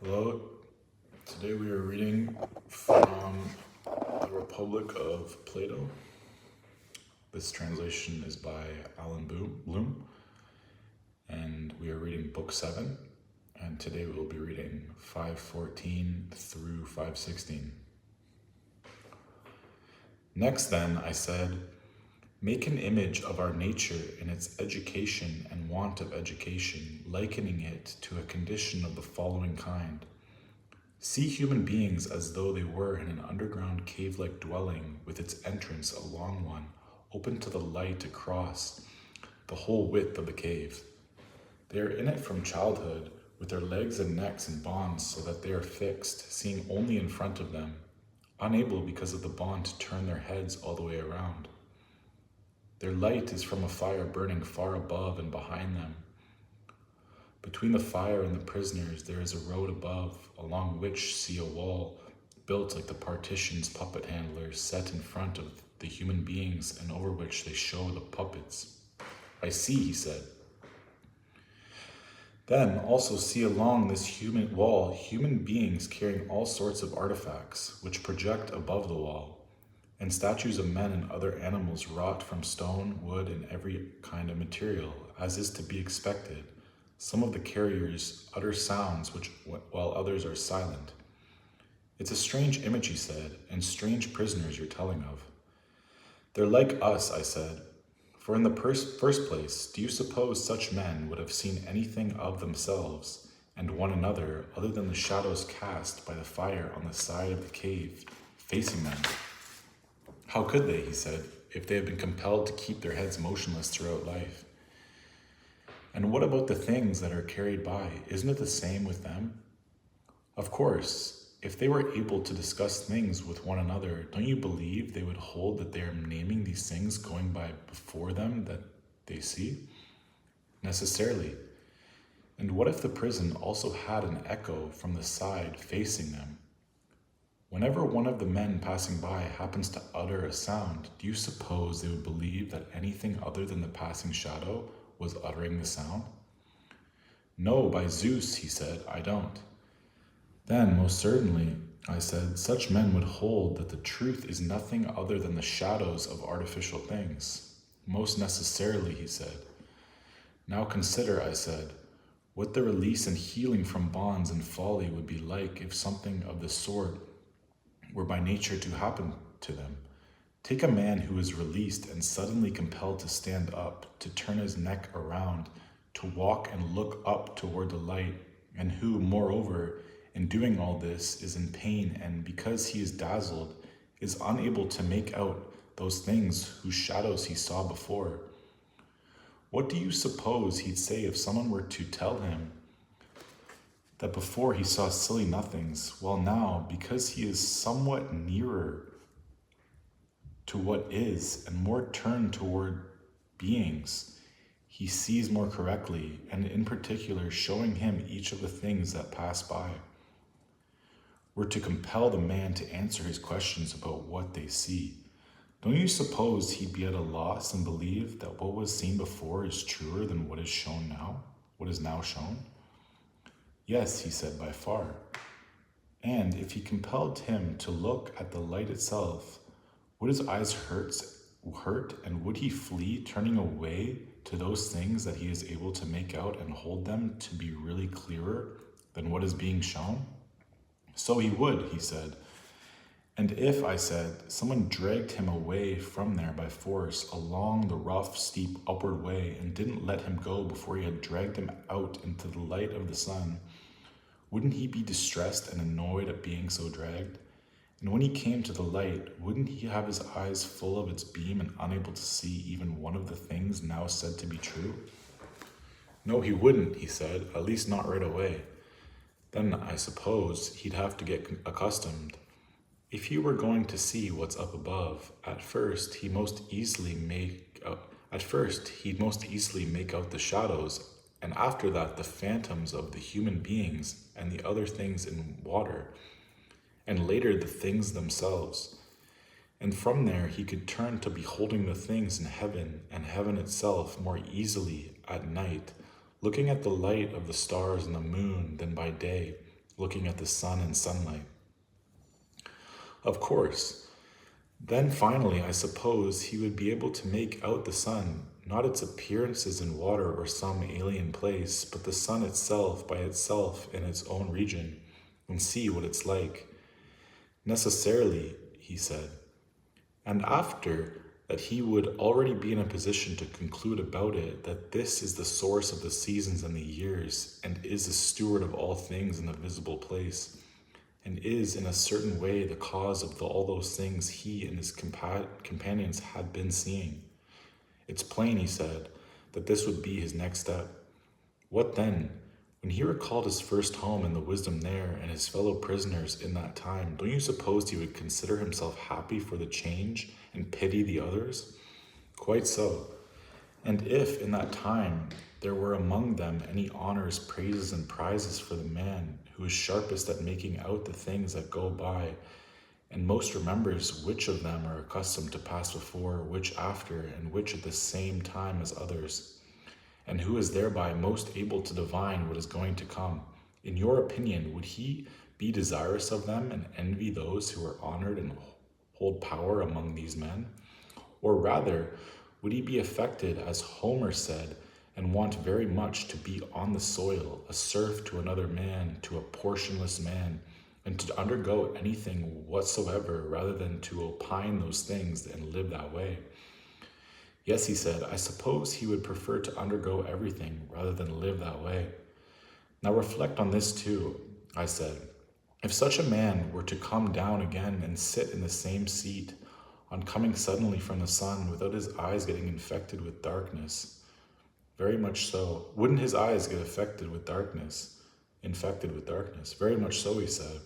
Hello, today we are reading from the Republic of Plato. This translation is by Alan Bloom, and we are reading Book 7, and today we will be reading 5:14 through 5:16. Next then, I said, make an image of our nature in its education and want of education, likening it to a condition of the following kind. See human beings as though they were in an underground cave-like dwelling with its entrance a long one, open to the light across the whole width of the cave. They are in it from childhood, with their legs and necks in bonds so that they are fixed, seeing only in front of them, unable because of the bond to turn their heads all the way around. Their light is from a fire burning far above and behind them. Between the fire and the prisoners there is a road above, along which see a wall, built like the partitions puppet handlers set in front of the human beings and over which they show the puppets. I see, he said. Then also see along this human wall human beings carrying all sorts of artifacts, which project above the wall, and statues of men and other animals wrought from stone, wood, and every kind of material, as is to be expected. Some of the carriers utter sounds while others are silent. It's a strange image, he said, and strange prisoners you're telling of. They're like us, I said. For in the first place, do you suppose such men would have seen anything of themselves and one another other than the shadows cast by the fire on the side of the cave, facing them? How could they, he said, if they had been compelled to keep their heads motionless throughout life? And what about the things that are carried by? Isn't it the same with them? Of course, if they were able to discuss things with one another, don't you believe they would hold that they are naming these things going by before them that they see? Necessarily. And what if the prison also had an echo from the side facing them? Whenever one of the men passing by happens to utter a sound, do you suppose they would believe that anything other than the passing shadow was uttering the sound? No, by Zeus, he said, I don't. Then, most certainly, I said, such men would hold that the truth is nothing other than the shadows of artificial things. Most necessarily, he said. Now consider, I said, what the release and healing from bonds and folly would be like if something of the sort were by nature to happen to them. Take a man who is released and suddenly compelled to stand up, to turn his neck around, to walk and look up toward the light, and who, moreover, in doing all this, is in pain, and because he is dazzled, is unable to make out those things whose shadows he saw before. What do you suppose he'd say if someone were to tell him that before he saw silly nothings, while now, because he is somewhat nearer to what is and more turned toward beings, he sees more correctly, and in particular showing him each of the things that pass by? Were to compel the man to answer his questions about what they see, don't you suppose he'd be at a loss and believe that what was seen before is truer than what is shown now, what is now shown? Yes, he said, by far. And if he compelled him to look at the light itself, would his eyes hurt, and would he flee, turning away to those things that he is able to make out and hold them to be really clearer than what is being shown? So he would, he said. And if, I said, someone dragged him away from there by force along the rough, steep upward way and didn't let him go before he had dragged him out into the light of the sun, wouldn't he be distressed and annoyed at being so dragged? And when he came to the light, wouldn't he have his eyes full of its beam and unable to see even one of the things now said to be true? No, he wouldn't, he said, at least not right away. Then I suppose he'd have to get accustomed. If he were going to see what's up above, at first he'd most easily make out the shadows, and after that the phantoms of the human beings and the other things in water, and later the things themselves. And from there he could turn to beholding the things in heaven and heaven itself more easily at night, looking at the light of the stars and the moon than by day, looking at the sun and sunlight. Of course. Then finally, I suppose he would be able to make out the sun, not its appearances in water or some alien place, but the sun itself by itself in its own region, and see what it's like. Necessarily, he said. And after that, he would already be in a position to conclude about it that this is the source of the seasons and the years, and is the steward of all things in the visible place, and is in a certain way the cause of all those things he and his companions had been seeing. It's plain, he said, that this would be his next step. What then? When he recalled his first home and the wisdom there and his fellow prisoners in that time, don't you suppose he would consider himself happy for the change and pity the others? Quite so. And if in that time there were among them any honors, praises, and prizes for the man who is sharpest at making out the things that go by, and most remembers which of them are accustomed to pass before, which after, and which at the same time as others, and who is thereby most able to divine what is going to come, in your opinion, would he be desirous of them and envy those who are honored and hold power among these men? Or rather, would he be affected, as Homer said, and want very much to be on the soil, a serf to another man, to a portionless man, and to undergo anything whatsoever rather than to opine those things and live that way? Yes, he said, I suppose he would prefer to undergo everything rather than live that way. Now reflect on this too, I said. If such a man were to come down again and sit in the same seat, on coming suddenly from the sun without his eyes getting infected with darkness, very much so. Wouldn't his eyes get infected with darkness? Very much so, he said.